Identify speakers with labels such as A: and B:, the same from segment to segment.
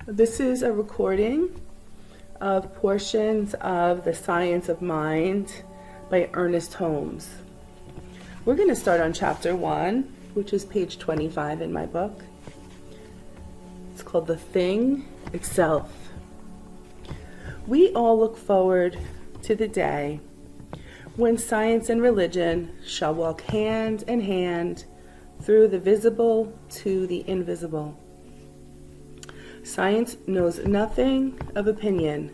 A: This is a recording of portions of The Science of Mind by Ernest Holmes. We're going to start on chapter 1, which is page 25 in my book. It's called The Thing Itself. We all look forward to the day when science and religion shall walk hand in hand through the visible to the invisible. Science knows nothing of opinion,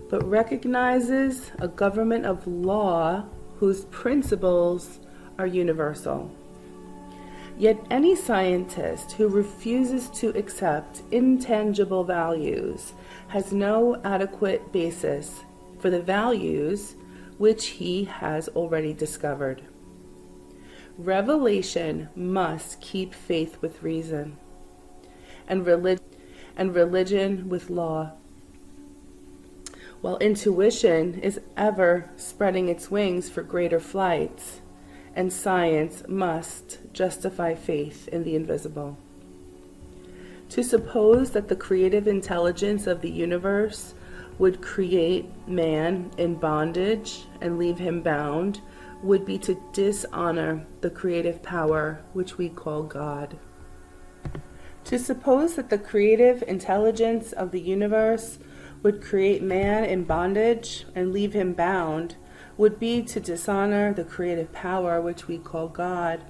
A: but recognizes a government of law whose principles are universal. Yet any scientist who refuses to accept intangible values has no adequate basis for the values which he has already discovered. Revelation must keep faith with reason, and religion with law, while intuition is ever spreading its wings for greater flights, and science must justify faith in the invisible. To suppose that the creative intelligence of the universe would create man in bondage and leave him bound would be to dishonor the creative power which we call God. To suppose that the creative intelligence of the universe would create man in bondage and leave him bound would be to dishonor the creative power which we call God.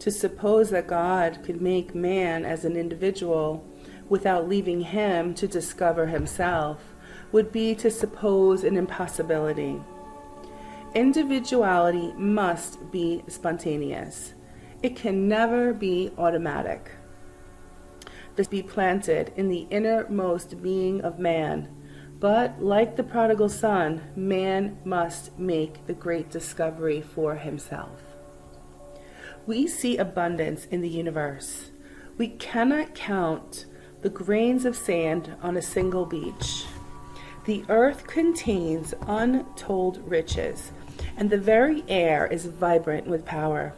A: To suppose that God could make man as an individual without leaving him to discover himself would be to suppose an impossibility. Individuality must be spontaneous. It can never be automatic. This be planted in the innermost being of man, but like the prodigal son, man must make the great discovery for himself. We see abundance in the universe. We cannot count the grains of sand on a single beach. The earth contains untold riches, and the very air is vibrant with power.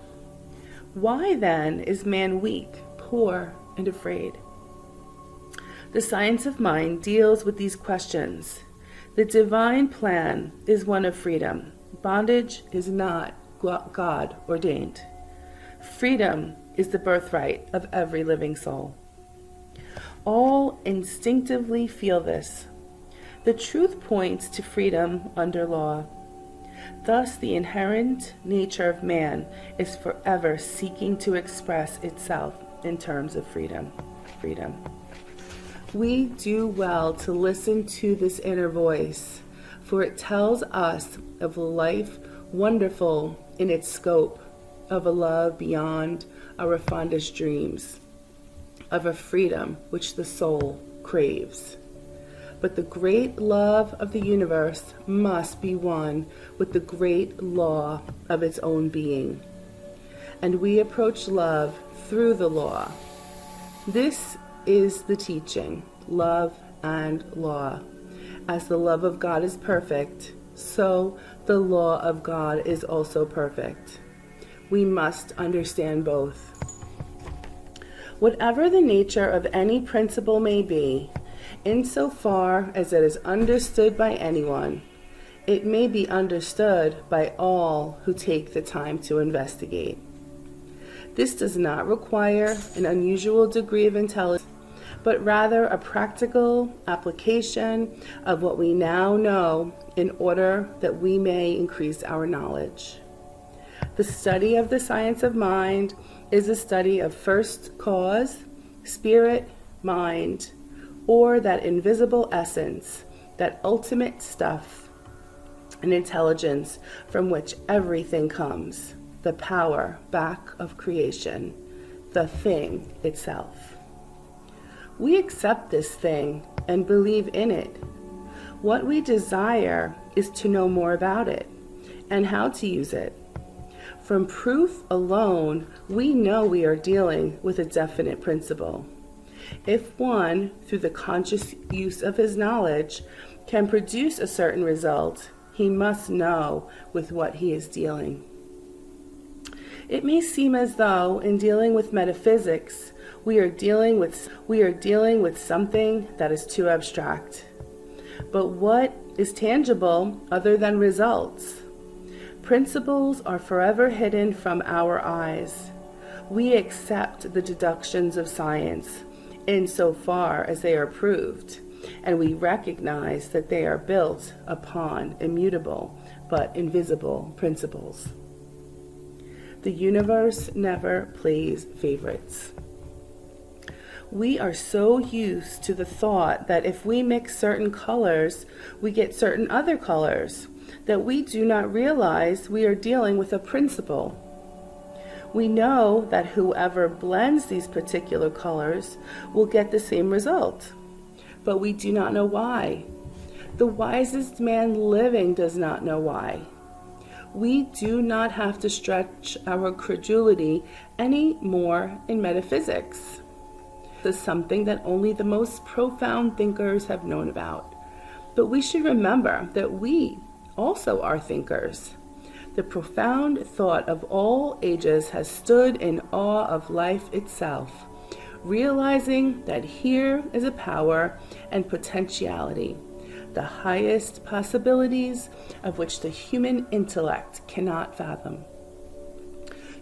A: Why then is man weak, poor, and afraid? The science of mind deals with these questions. The divine plan is one of freedom. Bondage is not God ordained. Freedom is the birthright of every living soul. All instinctively feel this. The truth points to freedom under law. Thus, the inherent nature of man is forever seeking to express itself in terms of freedom. We do well to listen to this inner voice, for it tells us of a life wonderful in its scope, of a love beyond our fondest dreams, of a freedom which the soul craves. But the great love of the universe must be one with the great law of its own being. And we approach love through the law. This is the teaching, love and law. As the love of God is perfect, so the law of God is also perfect. We must understand both. Whatever the nature of any principle may be, insofar as it is understood by anyone, it may be understood by all who take the time to investigate. This does not require an unusual degree of intelligence, but rather a practical application of what we now know in order that we may increase our knowledge. The study of the science of mind is a study of first cause, spirit, mind, or that invisible essence, that ultimate stuff and intelligence from which everything comes, the power back of creation, the thing itself. We accept this thing and believe in it. What we desire is to know more about it and how to use it. From proof alone, we know we are dealing with a definite principle. If one, through the conscious use of his knowledge, can produce a certain result, he must know with what he is dealing. It may seem as though, in dealing with metaphysics, We are dealing with something that is too abstract. But what is tangible other than results? Principles are forever hidden from our eyes. We accept the deductions of science insofar as they are proved, and we recognize that they are built upon immutable but invisible principles. The universe never plays favorites. We are so used to the thought that if we mix certain colors, we get certain other colors, that we do not realize we are dealing with a principle. We know that whoever blends these particular colors will get the same result, but we do not know why. The wisest man living does not know why. We do not have to stretch our credulity any more in metaphysics. This is something that only the most profound thinkers have known about. But we should remember that we also are thinkers. The profound thought of all ages has stood in awe of life itself, realizing that here is a power and potentiality, the highest possibilities of which the human intellect cannot fathom.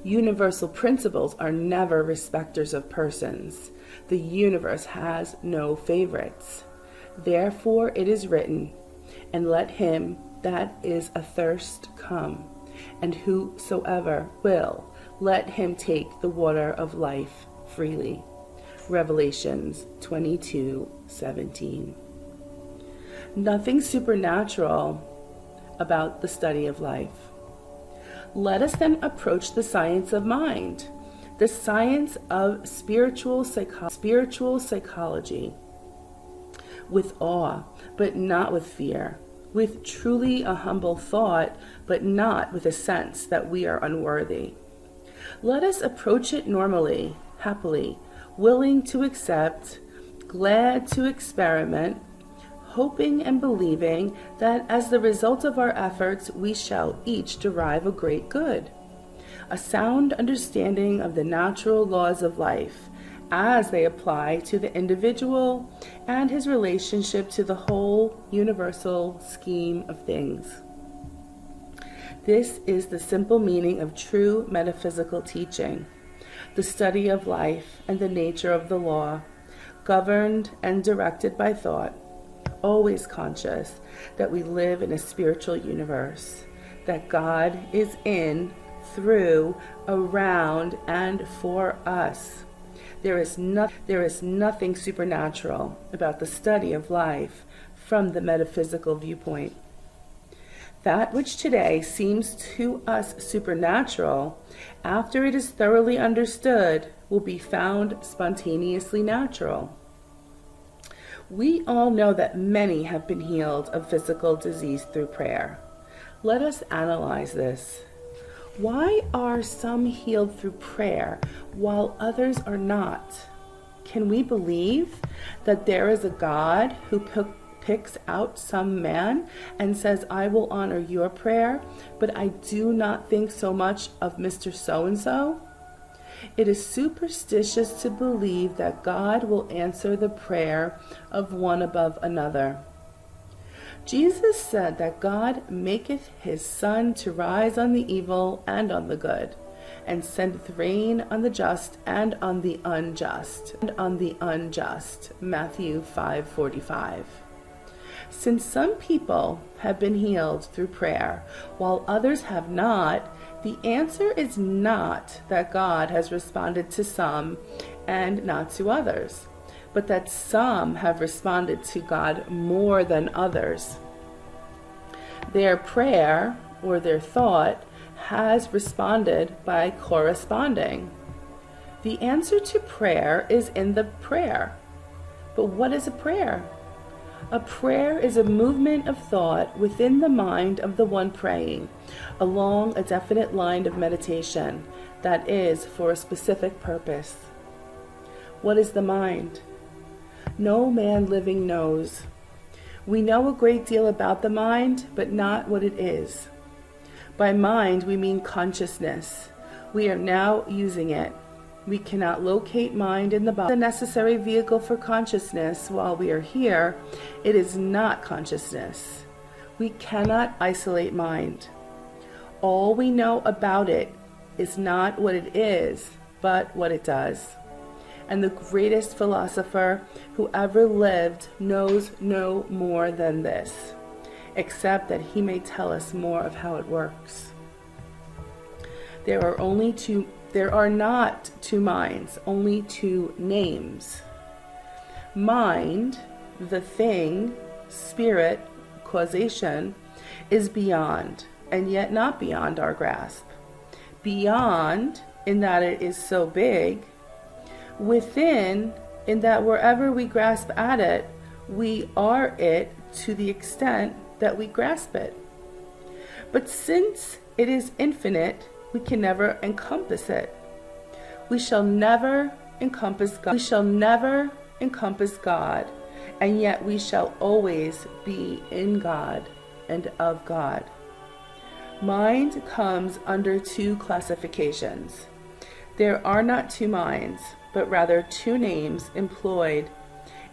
A: Universal principles are never respecters of persons. The universe has no favorites. Therefore it is written, "And let him that is athirst come, and whosoever will, let him take the water of life freely." Revelations 22:17. Nothing supernatural about the study of life. Let us then approach the science of mind, the science of spiritual psychology, with awe, but not with fear, with truly a humble thought, but not with a sense that we are unworthy. Let us approach it normally, happily, willing to accept, glad to experiment, hoping and believing that as the result of our efforts, we shall each derive a great good, a sound understanding of the natural laws of life as they apply to the individual and his relationship to the whole universal scheme of things. This is the simple meaning of true metaphysical teaching, the study of life and the nature of the law, governed and directed by thought, always conscious that we live in a spiritual universe, that God is in, through, around, and for us. There is nothing supernatural about the study of life from the metaphysical viewpoint. That which today seems to us supernatural, after it is thoroughly understood, will be found spontaneously natural. We all know that many have been healed of physical disease through prayer. Let us analyze this. Why are some healed through prayer while others are not? Can we believe that there is a God who picks out some man and says, "I will honor your prayer, but I do not think so much of Mr. So-and-so"? It is superstitious to believe that God will answer the prayer of one above another. Jesus said that God maketh his sun to rise on the evil and on the good, and sendeth rain on the just and on the unjust. Matthew 5:45. Since some people have been healed through prayer, while others have not, the answer is not that God has responded to some and not to others, but that some have responded to God more than others. Their prayer or their thought has responded by corresponding. The answer to prayer is in the prayer. But what is a prayer? A prayer is a movement of thought within the mind of the one praying, along a definite line of meditation that is for a specific purpose. What is the mind? No man living knows. We know a great deal about the mind, but not what it is. By mind, we mean consciousness. We are now using it. We cannot locate mind in the body. The necessary vehicle for consciousness while we are here, it is not consciousness. We cannot isolate mind. All we know about it is not what it is, but what it does. And the greatest philosopher who ever lived knows no more than this, except that he may tell us more of how it works. There are not two minds, only two names. Mind, the thing, spirit, causation, is beyond, and yet not beyond our grasp. Beyond, in that it is so big. Within, in that wherever we grasp at it, we are it to the extent that we grasp it. But since it is infinite, we can never encompass it. We shall never encompass God. We shall never encompass God, and yet we shall always be in God and of God. Mind comes under two classifications. There are not two minds, but rather two names employed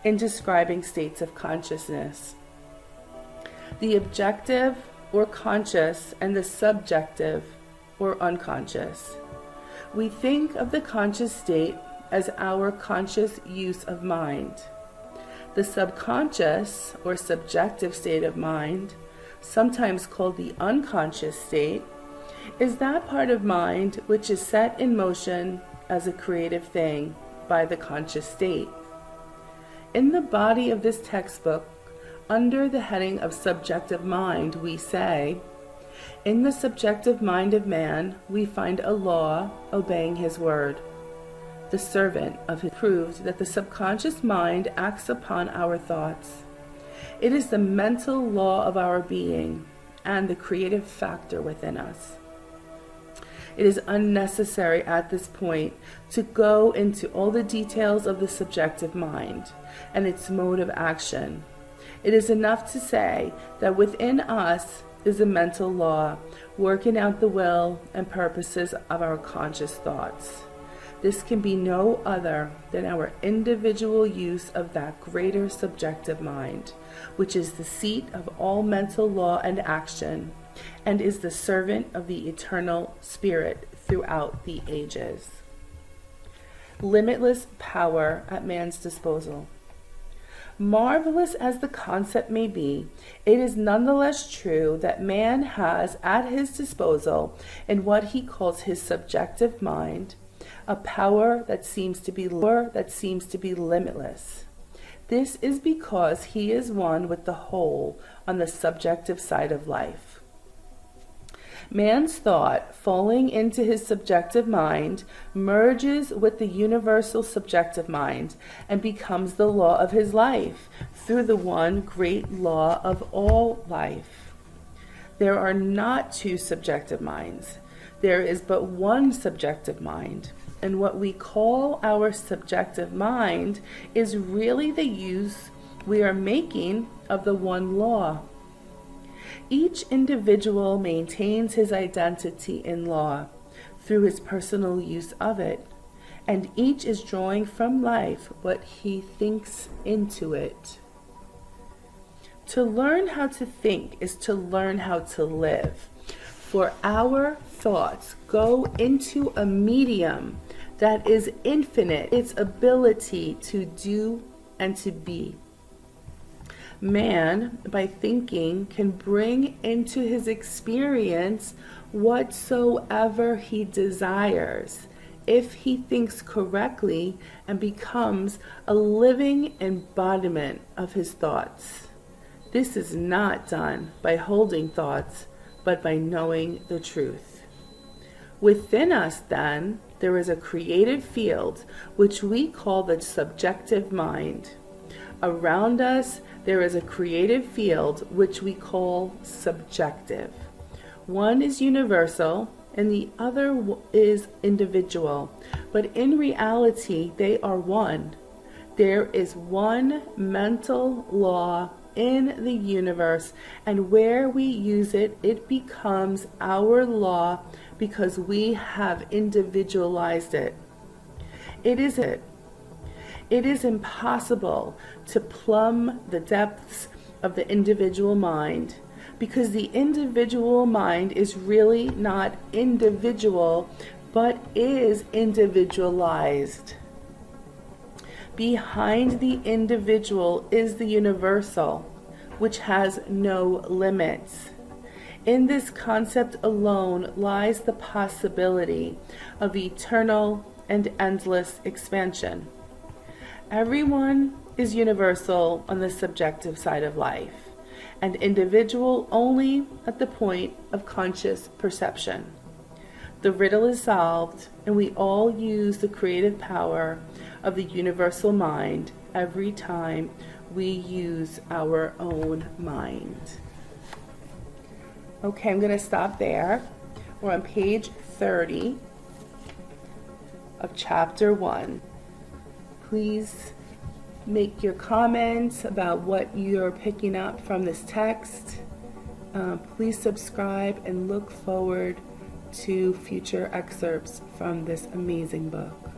A: in describing states of consciousness: the objective or conscious and the subjective or unconscious. We think of the conscious state as our conscious use of mind. The subconscious or subjective state of mind, sometimes called the unconscious state, is that part of mind which is set in motion as a creative thing by the conscious state. In the body of this textbook, under the heading of subjective mind, we say, in the subjective mind of man, we find a law obeying his word. The servant of his proved that the subconscious mind acts upon our thoughts. It is the mental law of our being and the creative factor within us. It is unnecessary at this point to go into all the details of the subjective mind and its mode of action. It is enough to say that within us is a mental law working out the will and purposes of our conscious thoughts. This can be no other than our individual use of that greater subjective mind, which is the seat of all mental law and action, and is the servant of the eternal Spirit throughout the ages. Limitless power at man's disposal. Marvelous as the concept may be, it is nonetheless true that man has at his disposal, in what he calls his subjective mind, a power that seems to be limitless. This is because he is one with the whole on the subjective side of life. Man's thought, falling into his subjective mind, merges with the universal subjective mind and becomes the law of his life through the one great law of all life. There are not two subjective minds. There is but one subjective mind, and what we call our subjective mind is really the use we are making of the one law. Each individual maintains his identity in law through his personal use of it, and each is drawing from life what he thinks into it. To learn how to think is to learn how to live, for our thoughts go into a medium that is infinite, its ability to do and to be. Man, by thinking, can bring into his experience whatsoever he desires, if he thinks correctly and becomes a living embodiment of his thoughts. This is not done by holding thoughts, but by knowing the truth. Within us, then, there is a creative field which we call the subjective mind. Around us, there is a creative field which we call subjective. One is universal and the other is individual, but in reality, they are one. There is one mental law in the universe, and where we use it, it becomes our law because we have individualized it. It isn't. It is impossible to plumb the depths of the individual mind, because the individual mind is really not individual, but is individualized. Behind the individual is the universal, which has no limits. In this concept alone lies the possibility of eternal and endless expansion. Everyone is universal on the subjective side of life, and individual only at the point of conscious perception. The riddle is solved, and we all use the creative power of the universal mind every time we use our own mind. Okay, I'm going to stop there. We're on page 30 of chapter 1. Please make your comments about what you're picking up from this text. Please subscribe and look forward to future excerpts from this amazing book.